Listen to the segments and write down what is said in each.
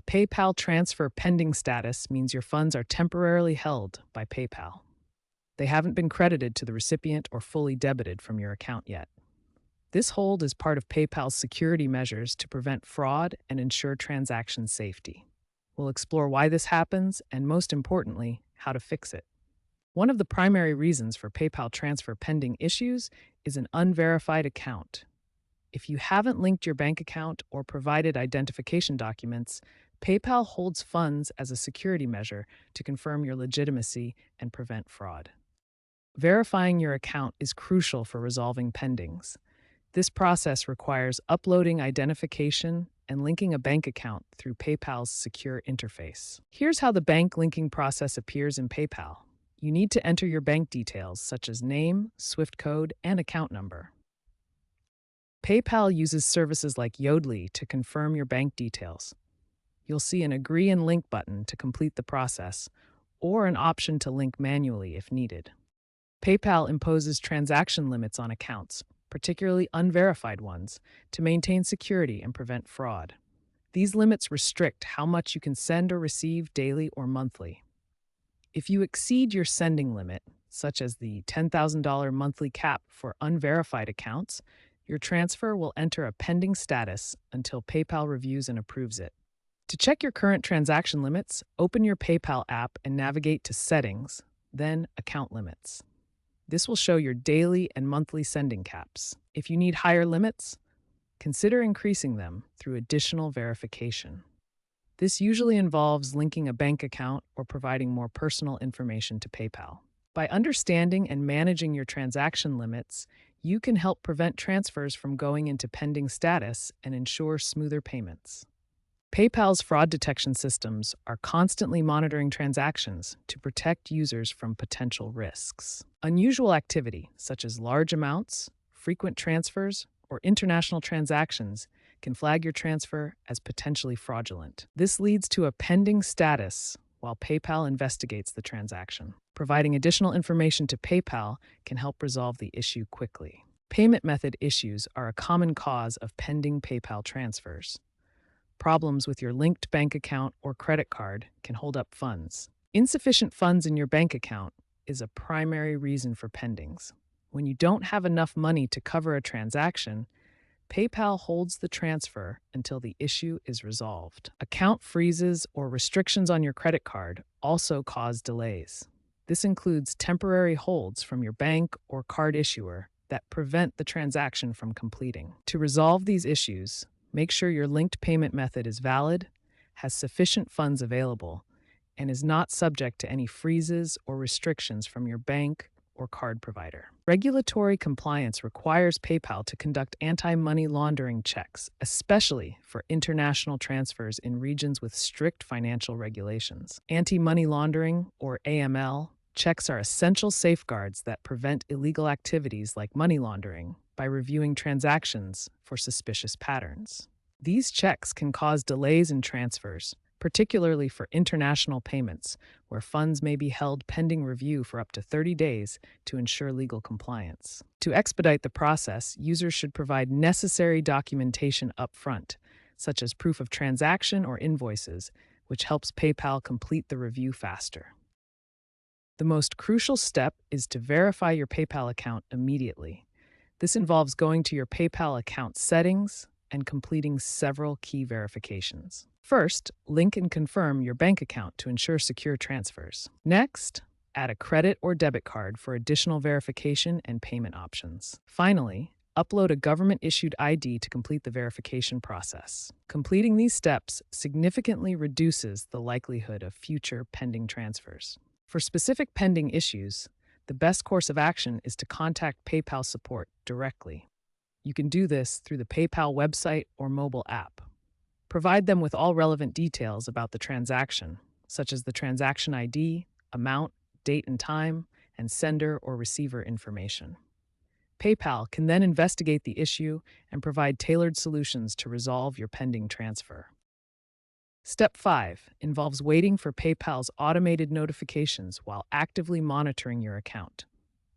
PayPal transfer pending status means your funds are temporarily held by PayPal. They haven't been credited to the recipient or fully debited from your account yet. This hold is part of PayPal's security measures to prevent fraud and ensure transaction safety. We'll explore why this happens and, most importantly, how to fix it. One of the primary reasons for PayPal transfer pending issues is an unverified account. If you haven't linked your bank account or provided identification documents, PayPal holds funds as a security measure to confirm your legitimacy and prevent fraud. Verifying your account is crucial for resolving pendings. This process requires uploading identification and linking a bank account through PayPal's secure interface. Here's how the bank linking process appears in PayPal. You need to enter your bank details such as name, SWIFT code, and account number. PayPal uses services like Yodlee to confirm your bank details. You'll see an Agree and Link button to complete the process, or an option to link manually if needed. PayPal imposes transaction limits on accounts, particularly unverified ones, to maintain security and prevent fraud. These limits restrict how much you can send or receive daily or monthly. If you exceed your sending limit, such as the $10,000 monthly cap for unverified accounts, your transfer will enter a pending status until PayPal reviews and approves it. To check your current transaction limits, open your PayPal app and navigate to Settings, then Account Limits. This will show your daily and monthly sending caps. If you need higher limits, consider increasing them through additional verification. This usually involves linking a bank account or providing more personal information to PayPal. By understanding and managing your transaction limits, you can help prevent transfers from going into pending status and ensure smoother payments. PayPal's fraud detection systems are constantly monitoring transactions to protect users from potential risks. Unusual activity, such as large amounts, frequent transfers, or international transactions, can flag your transfer as potentially fraudulent. This leads to a pending status while PayPal investigates the transaction. Providing additional information to PayPal can help resolve the issue quickly. Payment method issues are a common cause of pending PayPal transfers. Problems with your linked bank account or credit card can hold up funds. Insufficient funds in your bank account is a primary reason for pendings. When you don't have enough money to cover a transaction, PayPal holds the transfer until the issue is resolved. Account freezes or restrictions on your credit card also cause delays. This includes temporary holds from your bank or card issuer that prevent the transaction from completing. To resolve these issues, make sure your linked payment method is valid, has sufficient funds available, and is not subject to any freezes or restrictions from your bank or card provider. Regulatory compliance requires PayPal to conduct anti-money laundering checks, especially for international transfers in regions with strict financial regulations. Anti-money laundering, or AML, checks are essential safeguards that prevent illegal activities like money laundering by reviewing transactions for suspicious patterns. These checks can cause delays in transfers, particularly for international payments, where funds may be held pending review for up to 30 days to ensure legal compliance. To expedite the process, users should provide necessary documentation up front, such as proof of transaction or invoices, which helps PayPal complete the review faster. The most crucial step is to verify your PayPal account immediately. This involves going to your PayPal account settings and completing several key verifications. First, link and confirm your bank account to ensure secure transfers. Next, add a credit or debit card for additional verification and payment options. Finally, upload a government-issued ID to complete the verification process. Completing these steps significantly reduces the likelihood of future pending transfers. For specific pending issues, the best course of action is to contact PayPal support directly. You can do this through the PayPal website or mobile app. Provide them with all relevant details about the transaction, such as the transaction ID, amount, date and time, and sender or receiver information. PayPal can then investigate the issue and provide tailored solutions to resolve your pending transfer. Step 5 involves waiting for PayPal's automated notifications while actively monitoring your account.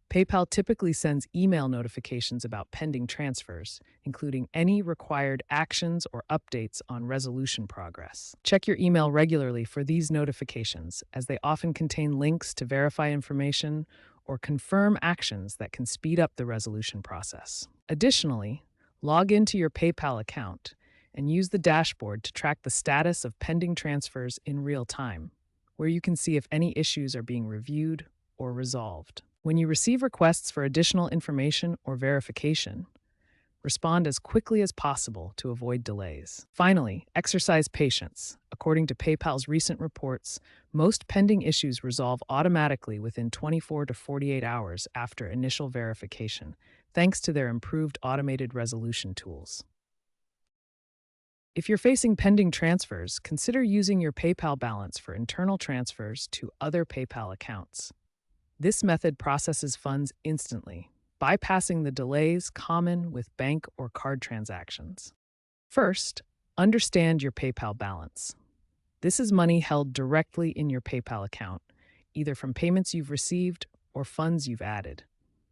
PayPal typically sends email notifications about pending transfers, including any required actions or updates on resolution progress. Check your email regularly for these notifications, as they often contain links to verify information or confirm actions that can speed up the resolution process. Additionally, log into your PayPal account and use the dashboard to track the status of pending transfers in real time, where you can see if any issues are being reviewed or resolved. When you receive requests for additional information or verification, respond as quickly as possible to avoid delays. Finally, exercise patience. According to PayPal's recent reports, most pending issues resolve automatically within 24 to 48 hours after initial verification, thanks to their improved automated resolution tools. If you're facing pending transfers, consider using your PayPal balance for internal transfers to other PayPal accounts. This method processes funds instantly, bypassing the delays common with bank or card transactions. First, understand your PayPal balance. This is money held directly in your PayPal account, either from payments you've received or funds you've added.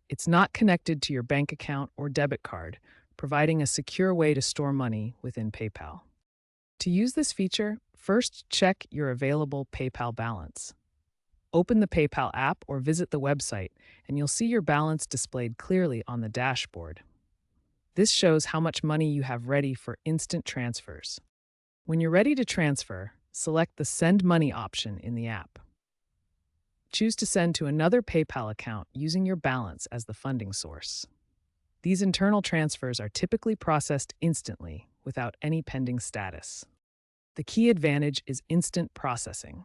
It's not connected to your bank account or debit card, providing a secure way to store money within PayPal. To use this feature, first check your available PayPal balance. Open the PayPal app or visit the website, and you'll see your balance displayed clearly on the dashboard. This shows how much money you have ready for instant transfers. When you're ready to transfer, select the Send Money option in the app. Choose to send to another PayPal account using your balance as the funding source. These internal transfers are typically processed instantly without any pending status. The key advantage is instant processing.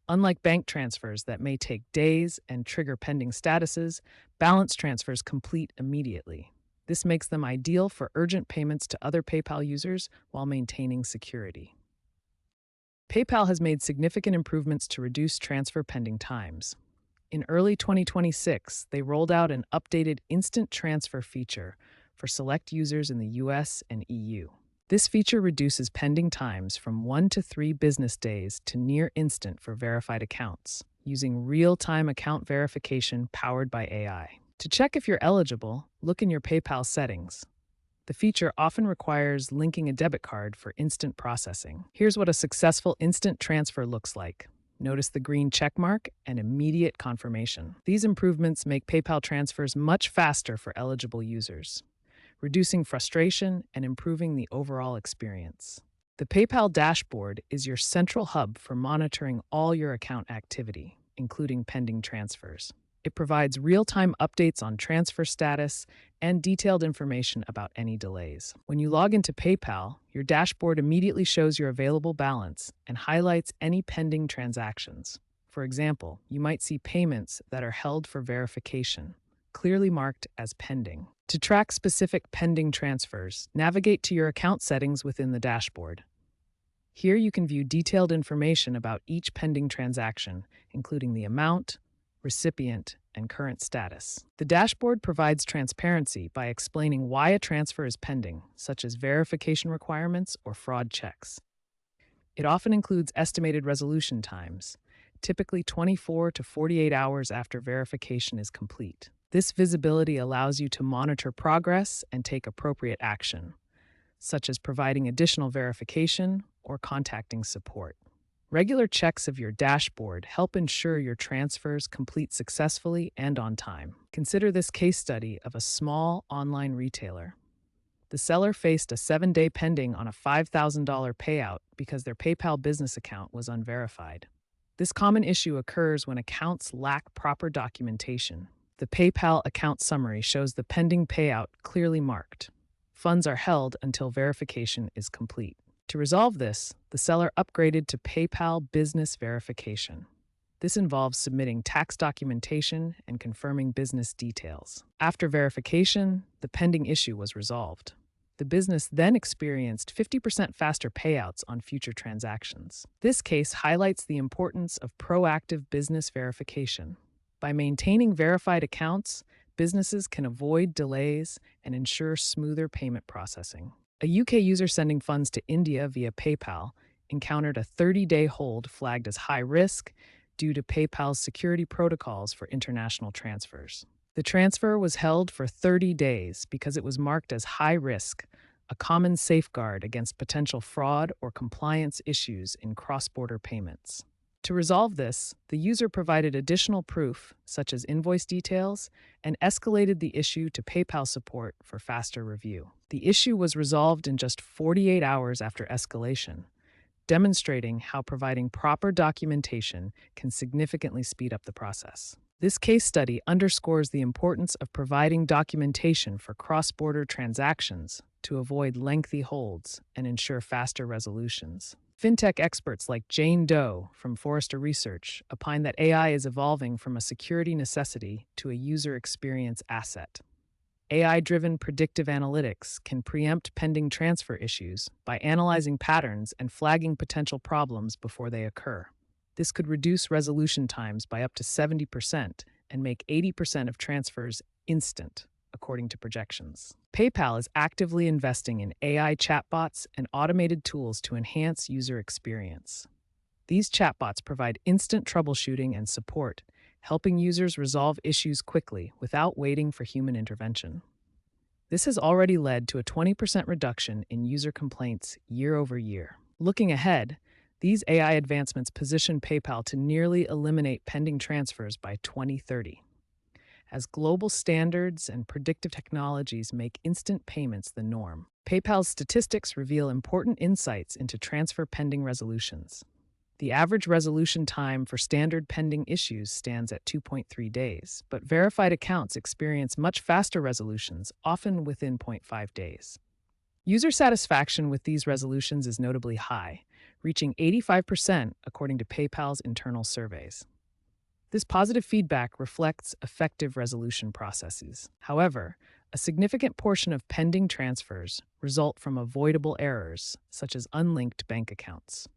Unlike bank transfers that may take days and trigger pending statuses, balance transfers complete immediately. This makes them ideal for urgent payments to other PayPal users while maintaining security. PayPal has made significant improvements to reduce transfer pending times. In early 2026, they rolled out an updated instant transfer feature for select users in the US and EU. This feature reduces pending times from 1 to 3 business days to near instant for verified accounts, using real-time account verification powered by AI. To check if you're eligible, look in your PayPal settings. The feature often requires linking a debit card for instant processing. Here's what a successful instant transfer looks like. Notice the green checkmark and immediate confirmation. These improvements make PayPal transfers much faster for eligible users, reducing frustration and improving the overall experience. The PayPal dashboard is your central hub for monitoring all your account activity, including pending transfers. It provides real-time updates on transfer status and detailed information about any delays. When you log into PayPal, your dashboard immediately shows your available balance and highlights any pending transactions. For example, you might see payments that are held for verification, clearly marked as pending. To track specific pending transfers, navigate to your account settings within the dashboard. Here you can view detailed information about each pending transaction, including the amount, recipient, and current status. The dashboard provides transparency by explaining why a transfer is pending, such as verification requirements or fraud checks. It often includes estimated resolution times, typically 24 to 48 hours after verification is complete. This visibility allows you to monitor progress and take appropriate action, such as providing additional verification or contacting support. Regular checks of your dashboard help ensure your transfers complete successfully and on time. Consider this case study of a small online retailer. The seller faced a 7-day pending on a $5,000 payout because their PayPal business account was unverified. This common issue occurs when accounts lack proper documentation. The PayPal account summary shows the pending payout clearly marked. Funds are held until verification is complete. To resolve this, the seller upgraded to PayPal Business Verification. This involves submitting tax documentation and confirming business details. After verification, the pending issue was resolved. The business then experienced 50% faster payouts on future transactions. This case highlights the importance of proactive business verification. By maintaining verified accounts, businesses can avoid delays and ensure smoother payment processing. A UK user sending funds to India via PayPal encountered a 30-day hold flagged as high risk due to PayPal's security protocols for international transfers. The transfer was held for 30 days because it was marked as high risk, a common safeguard against potential fraud or compliance issues in cross border payments. To resolve this, the user provided additional proof, such as invoice details, and escalated the issue to PayPal support for faster review. The issue was resolved in just 48 hours after escalation, demonstrating how providing proper documentation can significantly speed up the process. This case study underscores the importance of providing documentation for cross-border transactions to avoid lengthy holds and ensure faster resolutions. Fintech experts like Jane Doe from Forrester Research opine that AI is evolving from a security necessity to a user experience asset. AI-driven predictive analytics can preempt pending transfer issues by analyzing patterns and flagging potential problems before they occur. This could reduce resolution times by up to 70% and make 80% of transfers instant, according to projections. PayPal is actively investing in AI chatbots and automated tools to enhance user experience. These chatbots provide instant troubleshooting and support, helping users resolve issues quickly without waiting for human intervention. This has already led to a 20% reduction in user complaints year over year. Looking ahead, these AI advancements position PayPal to nearly eliminate pending transfers by 2030. As global standards and predictive technologies make instant payments the norm, PayPal's statistics reveal important insights into transfer pending resolutions. The average resolution time for standard pending issues stands at 2.3 days, but verified accounts experience much faster resolutions, often within 0.5 days. User satisfaction with these resolutions is notably high, reaching 85% according to PayPal's internal surveys. This positive feedback reflects effective resolution processes. However, a significant portion of pending transfers result from avoidable errors, such as unlinked bank accounts.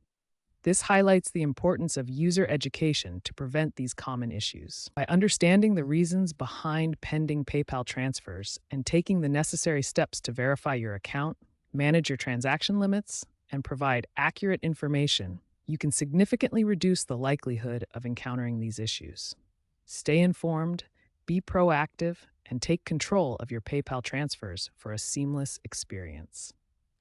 This highlights the importance of user education to prevent these common issues. By understanding the reasons behind pending PayPal transfers and taking the necessary steps to verify your account, manage your transaction limits, and provide accurate information, you can significantly reduce the likelihood of encountering these issues. Stay informed, be proactive, and take control of your PayPal transfers for a seamless experience.